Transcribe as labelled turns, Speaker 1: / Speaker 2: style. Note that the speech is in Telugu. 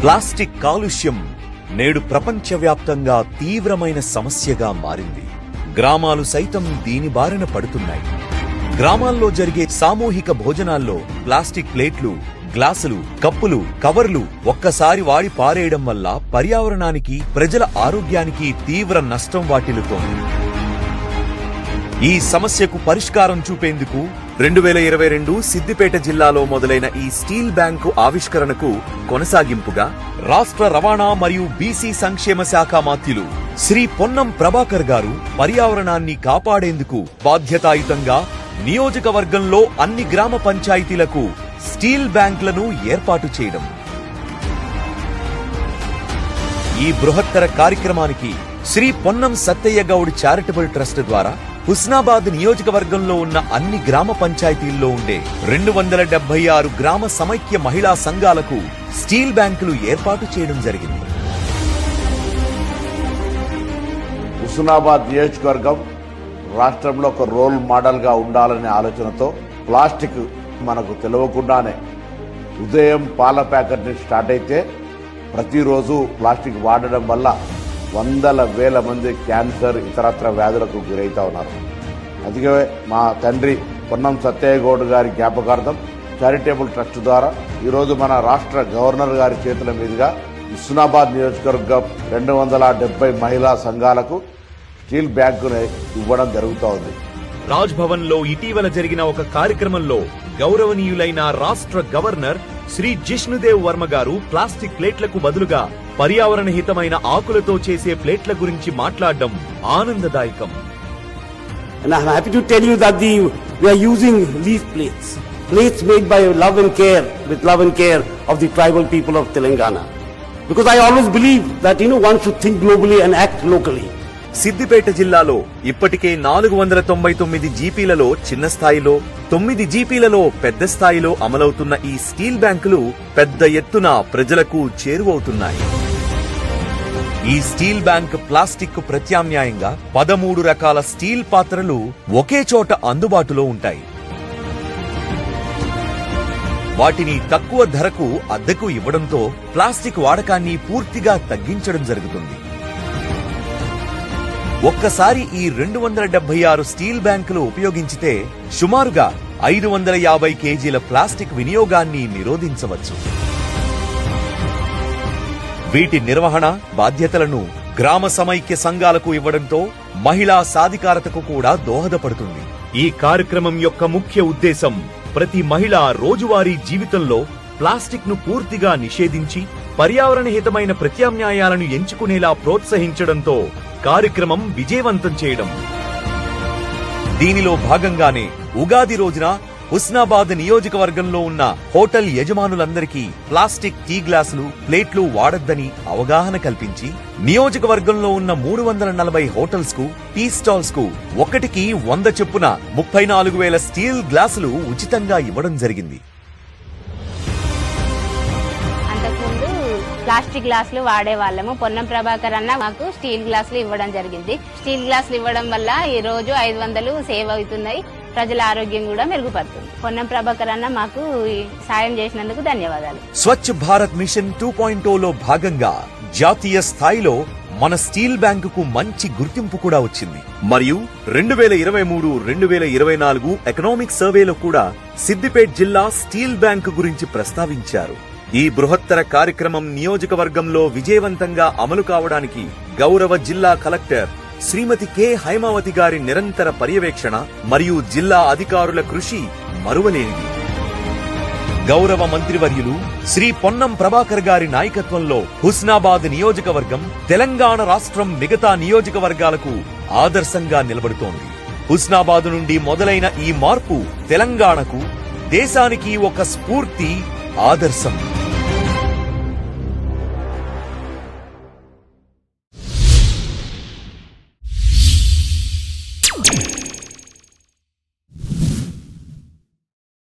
Speaker 1: ప్లాస్టిక్ కాలుష్యం నేడు ప్రపంచవ్యాప్తంగా తీవ్రమైన సమస్యగా మారింది. గ్రామాలు సైతం దీని బారిన పడుతున్నాయి. గ్రామాల్లో జరిగే సామూహిక భోజనాల్లో ప్లాస్టిక్ ప్లేట్లు, గ్లాసులు, కప్పులు, కవర్లు ఒక్కసారి వాడి పారేయడం వల్ల పర్యావరణానికి, ప్రజల ఆరోగ్యానికి తీవ్ర నష్టం వాటిల్లుతోంది. ఈ సమస్యకు పరిష్కారం చూపేందుకు 2022 సిద్దిపేట జిల్లాలో మొదలైన ఈ స్టీల్ బ్యాంకు ఆవిష్కరణకు కొనసాగింపుగా రాష్ట్ర రవాణా మరియు బీసీ సంక్షేమ శాఖ మాత్యులు శ్రీ పొన్నం ప్రభాకర్ గారు పర్యావరణాన్ని కాపాడేందుకు బాధ్యతాయుతంగా నియోజకవర్గంలో అన్ని గ్రామ పంచాయతీలకు స్టీల్ బ్యాంకులను ఏర్పాటు చేయడం. ఈ బృహత్తర కార్యక్రమానికి శ్రీ పొన్నం సత్తయ్య గౌడ్ చారిటబుల్ ట్రస్ట్ ద్వారా హుస్నాబాద్ నియోజకవర్గంలో ఉన్న అన్ని గ్రామ పంచాయతీల్లో ఉండే 276 గ్రామ సమైక్య మహిళా సంఘాలకు స్టీల్ బ్యాంకులు ఏర్పాటు చేయడం జరిగింది.
Speaker 2: హుస్నాబాద్ నియోజకవర్గం రాష్ట్రంలో ఒక రోల్ మోడల్ గా ఉండాలనే ఆలోచనతో ప్లాస్టిక్ మనకు తెలియకుండానే ఉదయం పాల ప్యాకెట్ స్టార్ట్ అయితే ప్రతిరోజు ప్లాస్టిక్ వాడడం వల్ల వందల వేల మంది క్యాన్సర్, ఇతరత్ర వ్యాధులకు గురవుతా ఉన్నారు. అందుకే మా తండ్రి పొన్నం సత్తయ్య గౌడ్ గారి జ్ఞాపకార్థం చారిటబుల్ ట్రస్ట్ ద్వారా ఈరోజు మన రాష్ట్ర గవర్నర్ గారి చేతుల మీదుగా హుస్నాబాద్ నియోజకవర్గం 270 మహిళా సంఘాలకు స్టీల్ బ్యాంకును ఇవ్వడం జరుగుతూ ఉంది.
Speaker 1: రాజ్ భవన్ లో ఇటీవల జరిగిన ఒక కార్యక్రమంలో గౌరవనీయులైన రాష్ట్ర గవర్నర్ శ్రీ జిష్ణుదేవ్ వర్మ గారు ప్లాస్టిక్ ప్లేట్లకు బదులుగా పర్యావరణ హితమైన ఆకులతో చేసే ప్లేట్ల గురించి మాట్లాడడం ఆనందదాయకం.
Speaker 3: And I'm happy to tell you that we are using these plates made by love and care, with love and care of the tribal people of Telangana. Because I always believe that one should think globally and act locally.
Speaker 1: Siddipet జిల్లాలో ఇప్పటికే 499 జీపీలలో చిన్న స్థాయిలో, 9 జీపీలలో పెద్ద స్థాయిలో అమలవుతున్న ఈ స్టీల్ బ్యాంకులు పెద్ద ఎత్తున ప్రజలకు చేరువవుతున్నాయి. ఈ స్టీల్ బ్యాంక్ ప్లాస్టిక్ కు ప్రత్యామ్నాయంగా 13 రకాల స్టీల్ పాత్రలు ఒకే చోట అందుబాటులో ఉంటాయి. వాటిని తక్కువ ధరకు అద్దెకు ఇవ్వడంతో ప్లాస్టిక్ వాడకాన్ని పూర్తిగా తగ్గించడం జరుగుతుంది. ఒక్కసారి ఈ 276 స్టీల్ బ్యాంకులు ఉపయోగించితే సుమారుగా 550 కేజీల ప్లాస్టిక్ వినియోగాన్ని నిరోధించవచ్చు. వీటి నిర్వహణ బాధ్యతలను గ్రామ సమైక్య సంఘాలకు ఇవ్వడంతో మహిళా సాధికారతకు కూడా దోహదపడుతుంది. ఈ కార్యక్రమం యొక్క ముఖ్య ఉద్దేశం ప్రతి మహిళ రోజువారీ జీవితంలో ప్లాస్టిక్ ను పూర్తిగా నిషేధించి పర్యావరణ హితమైన ప్రత్యామ్నాయాలను ఎంచుకునేలా ప్రోత్సహించడంతో కార్యక్రమం విజయవంతం చేయడం. దీనిలో భాగంగానే ఉగాది రోజున హుస్నాబాద్ నియోజకవర్గంలో ఉన్న హోటల్ యజమానులందరికీ ప్లాస్టిక్ టీ గ్లాసులు, ప్లేట్లు వాడొద్దని అవగాహన కల్పించి నియోజకవర్గంలో ఉన్న 340 హోటల్స్ కు, టీ స్టాల్స్ కు ఒక్కటికి 100 చొప్పున 34,000 స్టీల్ గ్లాసులు ఉచితంగా ఇవ్వడం జరిగింది.
Speaker 4: ప్లాస్టిక్ గ్లాసులు వాడే వాళ్ళము. పొన్నం ప్రభాకర్ అన్న మాకు స్టీల్ గ్లాసులు ఇవ్వడం జరిగింది. స్టీల్ గ్లాసులు ఇవ్వడం వల్ల ఈ రోజు 500 సేవ్ అవుతున్నాయి. ప్రజల ఆరోగ్యం కూడా మెరుగుపడుతుంది. పొన్నం ప్రభాకర్ అన్న మాకు సాయం చేసినందుకు ధన్యవాదాలు.
Speaker 1: స్వచ్ఛ భారత్ మిషన్ 2.0లో భాగంగా జాతీయ స్థాయిలో మన స్టీల్ బ్యాంకుకు మంచి గుర్తింపు కూడా వచ్చింది. మరియు 2023-2024 ఎకనామిక్ సర్వేలో కూడా సిద్దిపేట జిల్లా స్టీల్ బ్యాంకు గురించి ప్రస్తావించారు. ఈ బృహత్తర కార్యక్రమం నియోజకవర్గంలో విజయవంతంగా అమలు కావడానికి గౌరవ జిల్లా కలెక్టర్ శ్రీమతి కె హైమావతి గారి నిరంతర పర్యవేక్షణ మరియు జిల్లా అధికారుల కృషి మరువలేనిది. గౌరవ మంత్రివర్యులు శ్రీ పొన్నం ప్రభాకర్ గారి నాయకత్వంలో హుస్నాబాద్ నియోజకవర్గం తెలంగాణ రాష్ట్రం మిగతా నియోజకవర్గాలకు ఆదర్శంగా నిలబడుతోంది. హుస్నాబాద్ నుండి మొదలైన ఈ మార్పు తెలంగాణకు, దేశానికి ఒక స్ఫూర్తి, ఆదర్శం.